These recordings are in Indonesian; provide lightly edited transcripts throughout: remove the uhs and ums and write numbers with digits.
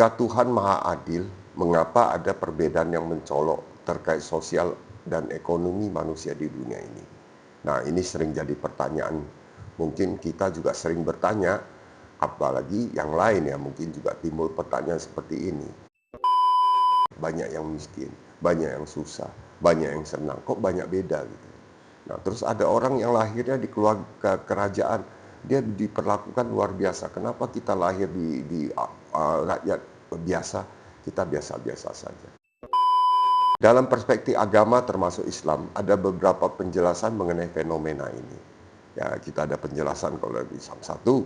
Jika Tuhan Maha Adil, mengapa ada perbedaan yang mencolok terkait sosial dan ekonomi manusia di dunia ini? Nah, ini sering jadi pertanyaan. Mungkin kita juga sering bertanya, apalagi yang lain ya, mungkin juga timbul pertanyaan seperti ini. Banyak yang miskin, banyak yang susah, banyak yang senang, kok banyak beda gitu. Nah, terus ada orang yang lahirnya di keluarga kerajaan, dia diperlakukan luar biasa. Kenapa kita lahir di rakyat biasa, kita biasa-biasa saja. Dalam perspektif agama termasuk Islam, ada beberapa penjelasan mengenai fenomena ini. Ya, kita ada penjelasan kalau di Islam satu.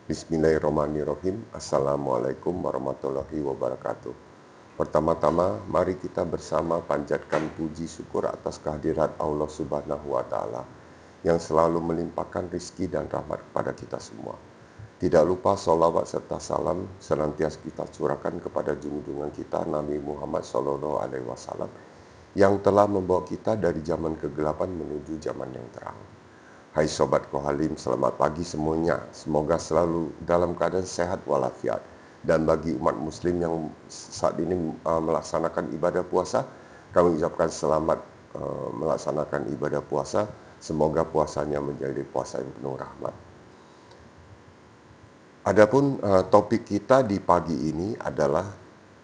Bismillahirrahmanirrahim. Assalamualaikum warahmatullahi wabarakatuh. Pertama-tama, mari kita bersama panjatkan puji syukur atas kehadirat Allah Subhanahu wa Ta'ala yang selalu melimpahkan rizki dan rahmat kepada kita semua. Tidak lupa sholawat serta salam senantiasa kita curahkan kepada junjungan kita Nabi Muhammad SAW yang telah membawa kita dari zaman kegelapan menuju zaman yang terang. Hai Sobat Kohalim, selamat pagi semuanya. Semoga selalu dalam keadaan sehat walafiat. Dan bagi umat muslim yang saat ini melaksanakan ibadah puasa, kami ucapkan selamat melaksanakan ibadah puasa. Semoga puasanya menjadi puasa yang penuh rahmat. Adapun topik kita di pagi ini adalah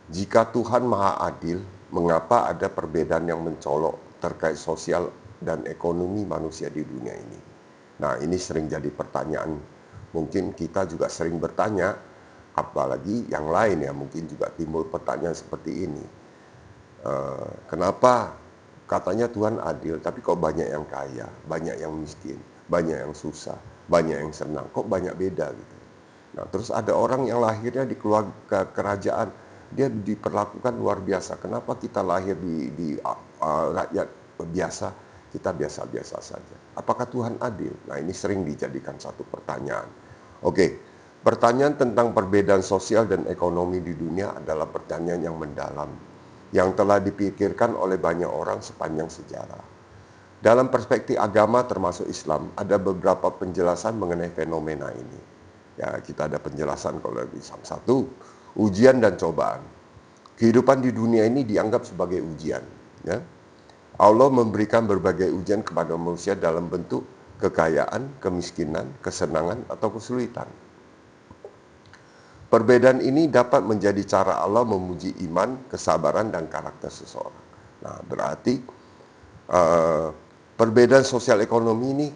jika Tuhan Maha Adil, mengapa ada perbedaan yang mencolok terkait sosial dan ekonomi manusia di dunia ini? Nah, ini sering jadi pertanyaan. Mungkin kita juga sering bertanya, apalagi yang lain ya, mungkin juga timbul pertanyaan seperti ini. Kenapa katanya Tuhan adil, tapi kok banyak yang kaya, banyak yang miskin, banyak yang susah, banyak yang senang, kok banyak beda gitu. Nah, terus ada orang yang lahirnya di keluarga kerajaan, dia diperlakukan luar biasa. Kenapa kita lahir di rakyat biasa, kita biasa-biasa saja? Apakah Tuhan adil? Nah, ini sering dijadikan satu pertanyaan. Oke, pertanyaan tentang perbedaan sosial dan ekonomi di dunia adalah pertanyaan yang mendalam, yang telah dipikirkan oleh banyak orang sepanjang sejarah. Dalam perspektif agama termasuk Islam, ada beberapa penjelasan mengenai fenomena ini. Ya, kita ada penjelasan kalau di Islam satu, ujian dan cobaan. Kehidupan di dunia ini dianggap sebagai ujian. Ya. Allah memberikan berbagai ujian kepada manusia dalam bentuk kekayaan, kemiskinan, kesenangan, atau kesulitan. Perbedaan ini dapat menjadi cara Allah memuji iman, kesabaran, dan karakter seseorang. Nah, berarti perbedaan sosial ekonomi ini,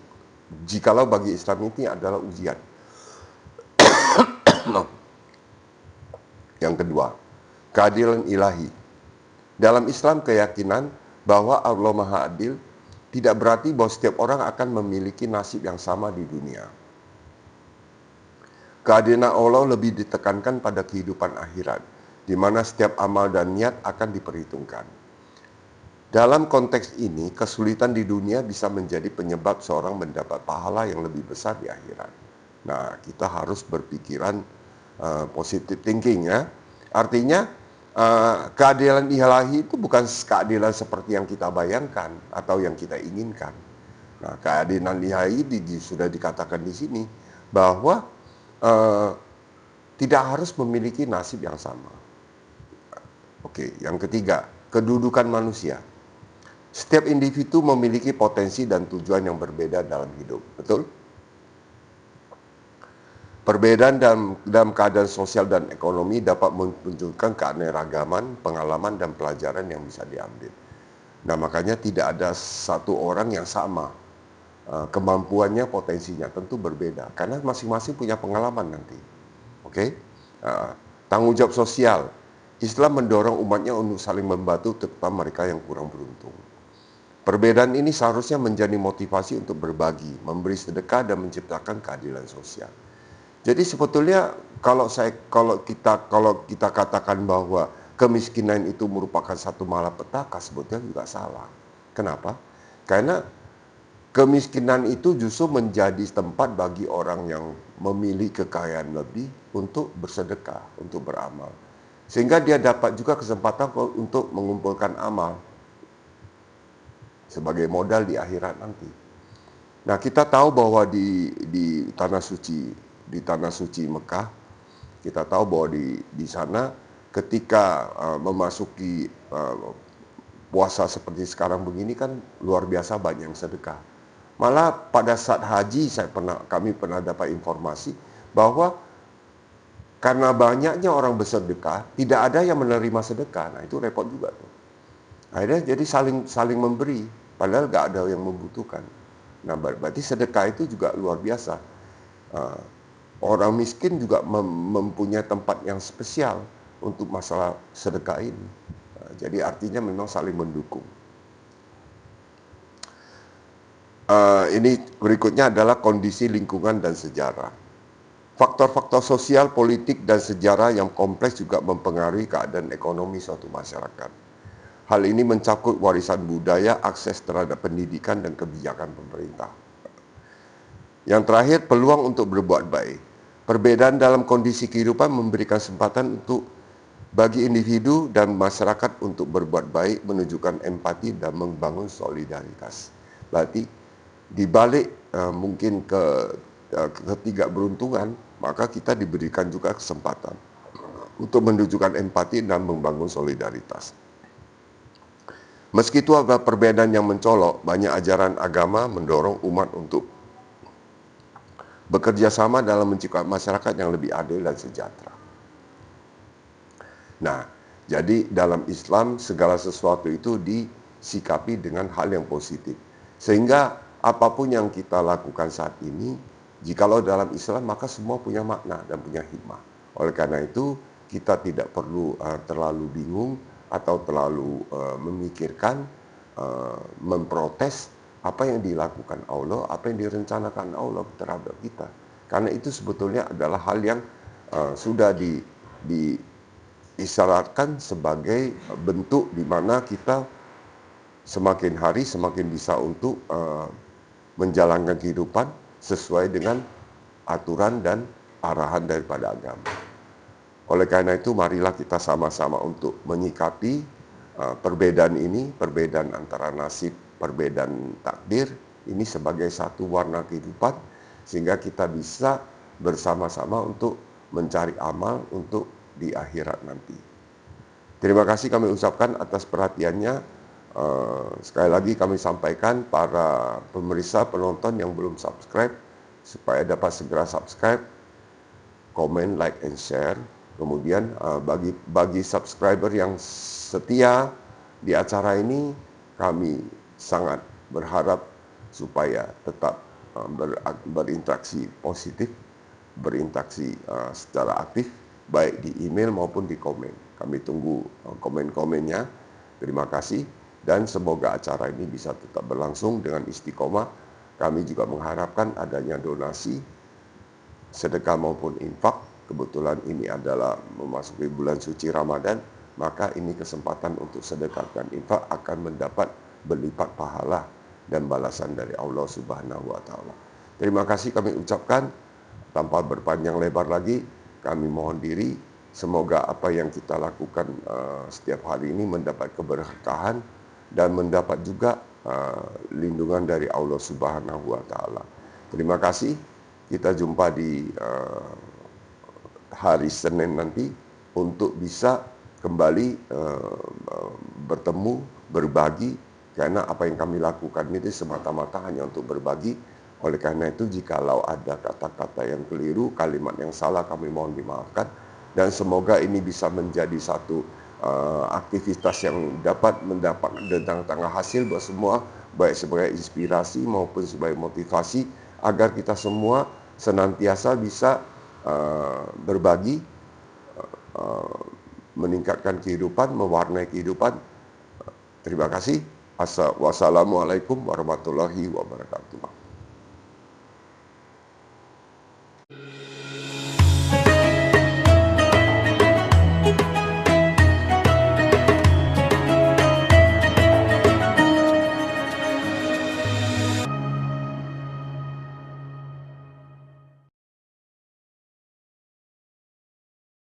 jikalau bagi Islam ini adalah ujian. Yang kedua, keadilan ilahi. Dalam Islam keyakinan bahwa Allah Maha Adil tidak berarti bahwa setiap orang akan memiliki nasib yang sama di dunia. Keadilan Allah lebih ditekankan pada kehidupan akhirat, di mana setiap amal dan niat akan diperhitungkan. Dalam konteks ini, kesulitan di dunia bisa menjadi penyebab seorang mendapat pahala yang lebih besar di akhirat. Nah, kita harus berpikiran positive thinking ya. Artinya, keadilan ilahi itu bukan keadilan seperti yang kita bayangkan atau yang kita inginkan. Nah, keadilan ilahi sudah dikatakan di sini bahwa tidak harus memiliki nasib yang sama. Oke, yang ketiga, kedudukan manusia. Setiap individu memiliki potensi dan tujuan yang berbeda dalam hidup, betul? Perbedaan dalam keadaan sosial dan ekonomi dapat menunjukkan keanekaragaman, pengalaman, dan pelajaran yang bisa diambil. Nah, makanya tidak ada satu orang yang sama. Kemampuannya, potensinya tentu berbeda. Karena masing-masing punya pengalaman nanti. Oke? Tanggung jawab sosial. Islam mendorong umatnya untuk saling membantu, terutama mereka yang kurang beruntung. Perbedaan ini seharusnya menjadi motivasi untuk berbagi, memberi sedekah, dan menciptakan keadilan sosial. Jadi sebetulnya kalau kita katakan bahwa kemiskinan itu merupakan satu malapetaka, sebetulnya juga salah. Kenapa? Karena kemiskinan itu justru menjadi tempat bagi orang yang memiliki kekayaan lebih untuk bersedekah, untuk beramal. Sehingga dia dapat juga kesempatan untuk mengumpulkan amal. sebagai modal di akhirat nanti. Nah, kita tahu bahwa di tanah suci Mekah, kita tahu bahwa di sana ketika memasuki puasa seperti sekarang begini kan luar biasa banyak yang sedekah. Malah pada saat haji kami pernah dapat informasi bahwa karena banyaknya orang bersedekah, tidak ada yang menerima sedekah. Nah, itu repot juga tuh. Akhirnya jadi saling memberi, padahal nggak ada yang membutuhkan. Nah, berarti sedekah itu juga luar biasa. Orang miskin juga mempunyai tempat yang spesial untuk masalah sedekah ini. Jadi artinya memang saling mendukung. Ini berikutnya adalah kondisi lingkungan dan sejarah. Faktor-faktor sosial, politik, dan sejarah yang kompleks juga mempengaruhi keadaan ekonomi suatu masyarakat. Hal ini mencakup warisan budaya, akses terhadap pendidikan, dan kebijakan pemerintah. Yang terakhir, peluang untuk berbuat baik. Perbedaan dalam kondisi kehidupan memberikan kesempatan bagi individu dan masyarakat untuk berbuat baik, menunjukkan empati, dan membangun solidaritas. Berarti di balik mungkin ketidakberuntungan, maka kita diberikan juga kesempatan untuk menunjukkan empati dan membangun solidaritas. Meski itu ada perbedaan yang mencolok, banyak ajaran agama mendorong umat untuk bekerja sama dalam menciptakan masyarakat yang lebih adil dan sejahtera. Nah, jadi dalam Islam segala sesuatu itu disikapi dengan hal yang positif. Sehingga apapun yang kita lakukan saat ini, jikalau dalam Islam maka semua punya makna dan punya hikmah. Oleh karena itu kita tidak perlu terlalu bingung atau terlalu memikirkan, memprotes apa yang dilakukan Allah, apa yang direncanakan Allah terhadap kita. Karena itu sebetulnya adalah hal yang sudah diisyaratkan sebagai bentuk di mana kita semakin hari semakin bisa untuk menjalankan kehidupan sesuai dengan aturan dan arahan daripada agama. Oleh karena itu marilah kita sama-sama untuk menyikapi perbedaan ini, perbedaan antara nasib, perbedaan takdir ini sebagai satu warna kehidupan, sehingga kita bisa bersama-sama untuk mencari amal untuk di akhirat nanti. Terima kasih kami ucapkan atas perhatiannya. Sekali lagi kami sampaikan para pemirsa, penonton yang belum subscribe, supaya dapat segera subscribe, komen, like, and share. Kemudian bagi subscriber yang setia di acara ini, kami sangat berharap supaya tetap berinteraksi positif, berinteraksi secara aktif, baik di email maupun di komen. Kami tunggu komen-komennya. Terima kasih. Dan semoga acara ini bisa tetap berlangsung dengan istiqomah. Kami juga mengharapkan adanya donasi, sedekah maupun infak. Kebetulan ini adalah memasuki bulan suci Ramadan, maka ini kesempatan untuk sedekah dan infak akan mendapat berlipat pahala dan balasan dari Allah Subhanahu wa Ta'ala. Terima kasih kami ucapkan. Tanpa berpanjang lebar lagi, kami mohon diri. Semoga apa yang kita lakukan setiap hari ini mendapat keberkahan dan mendapat juga lindungan dari Allah Subhanahu wa Ta'ala. Terima kasih. Kita jumpa di hari Senin nanti untuk bisa kembali bertemu, berbagi, karena apa yang kami lakukan itu semata-mata hanya untuk berbagi. Oleh karena itu, jikalau ada kata-kata yang keliru, kalimat yang salah, kami mohon dimaafkan. Dan semoga ini bisa menjadi satu aktivitas yang dapat mendatangkan hasil buat semua, baik sebagai inspirasi maupun sebagai motivasi, agar kita semua senantiasa bisa berbagi, meningkatkan kehidupan, mewarnai kehidupan. Terima kasih. Wassalamualaikum warahmatullahi wabarakatuh.